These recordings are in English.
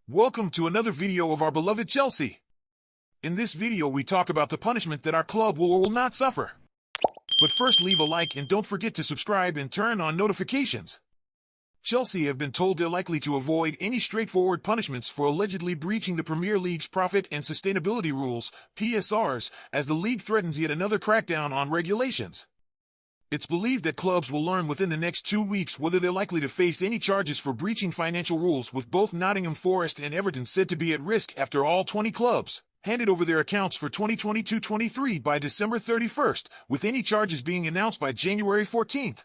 Welcome to another video of our beloved Chelsea. In this video we talk about the punishment that our club will or will not suffer. But first leave a like and don't forget to subscribe and turn on notifications. Chelsea have been told they're likely to avoid any straightforward punishments for allegedly breaching the Premier League's Profit and Sustainability Rules, PSRs, as the league threatens yet another crackdown on regulations. It's believed that clubs will learn within the next 2 weeks whether they're likely to face any charges for breaching financial rules, with both Nottingham Forest and Everton said to be at risk after all 20 clubs handed over their accounts for 2022-23 by December 31st, with any charges being announced by January 14th.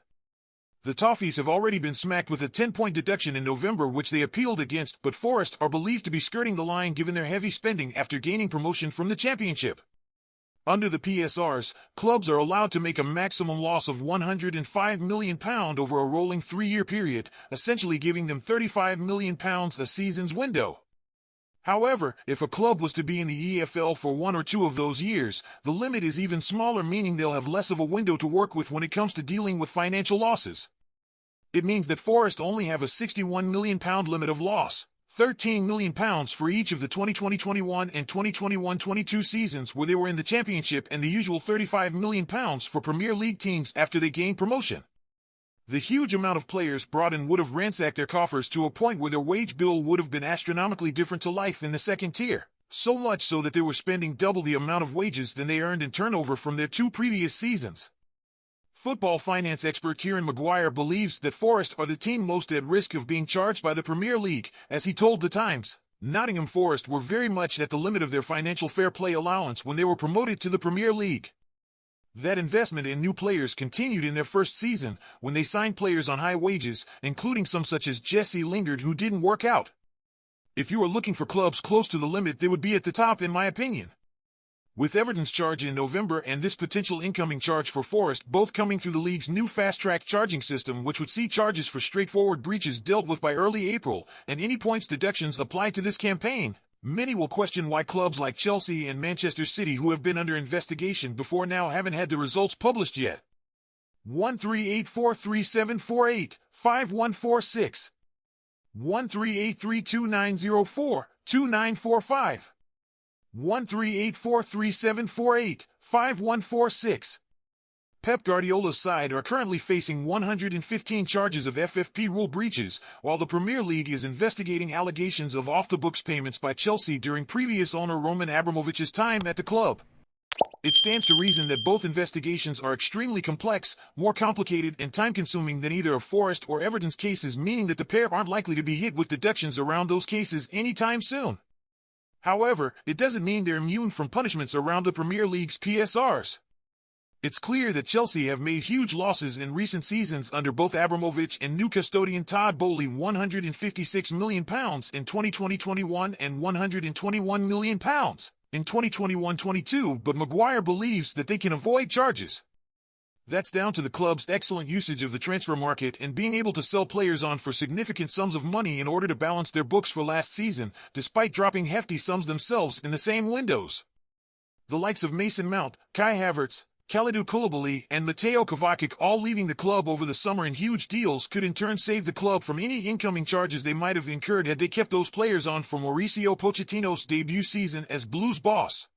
The Toffees have already been smacked with a 10-point deduction in November, which they appealed against, but Forest are believed to be skirting the line given their heavy spending after gaining promotion from the Championship. Under the PSRs, clubs are allowed to make a maximum loss of £105 million over a rolling 3-year period, essentially giving them £35 million a season's window. However, if a club was to be in the EFL for 1 or 2 of those years, the limit is even smaller, meaning they'll have less of a window to work with when it comes to dealing with financial losses. It means that Forest only have a £61 million limit of loss, £13 million for each of the 2020-21 and 2021-22 seasons where they were in the Championship, and the usual £35 million for Premier League teams after they gained promotion. The huge amount of players brought in would have ransacked their coffers to a point where their wage bill would have been astronomically different to life in the second tier, so much so that they were spending double the amount of wages than they earned in turnover from their 2 previous seasons. Football finance expert Kieran Maguire believes that Forest are the team most at risk of being charged by the Premier League, as he told The Times. Nottingham Forest were very much at the limit of their financial fair play allowance when they were promoted to the Premier League. That investment in new players continued in their first season, when they signed players on high wages, including some such as Jesse Lingard, who didn't work out. If you are looking for clubs close to the limit, they would be at the top in my opinion. With Everton's charge in November and this potential incoming charge for Forest both coming through the league's new fast-track charging system, which would see charges for straightforward breaches dealt with by early April, and any points deductions applied to this campaign, many will question why clubs like Chelsea and Manchester City, who have been under investigation before now, haven't had the results published yet. 138437485 5146 1383290429445 138437485 5146. Pep Guardiola's side are currently facing 115 charges of FFP rule breaches, while the Premier League is investigating allegations of off-the-books payments by Chelsea during previous owner Roman Abramovich's time at the club. It stands to reason that both investigations are extremely complex, more complicated and time-consuming than either of Forest or Everton's cases, meaning that the pair aren't likely to be hit with deductions around those cases anytime soon. However, it doesn't mean they're immune from punishments around the Premier League's PSRs. It's clear that Chelsea have made huge losses in recent seasons under both Abramovich and new custodian Todd Boehly, £156 million in 2020-21 and £121 million in 2021-22, but Maguire believes that they can avoid charges. That's down to the club's excellent usage of the transfer market and being able to sell players on for significant sums of money in order to balance their books for last season, despite dropping hefty sums themselves in the same windows. The likes of Mason Mount, Kai Havertz, Kalidou Koulibaly, and Mateo Kovacic all leaving the club over the summer in huge deals could in turn save the club from any incoming charges they might have incurred had they kept those players on for Mauricio Pochettino's debut season as Blues boss.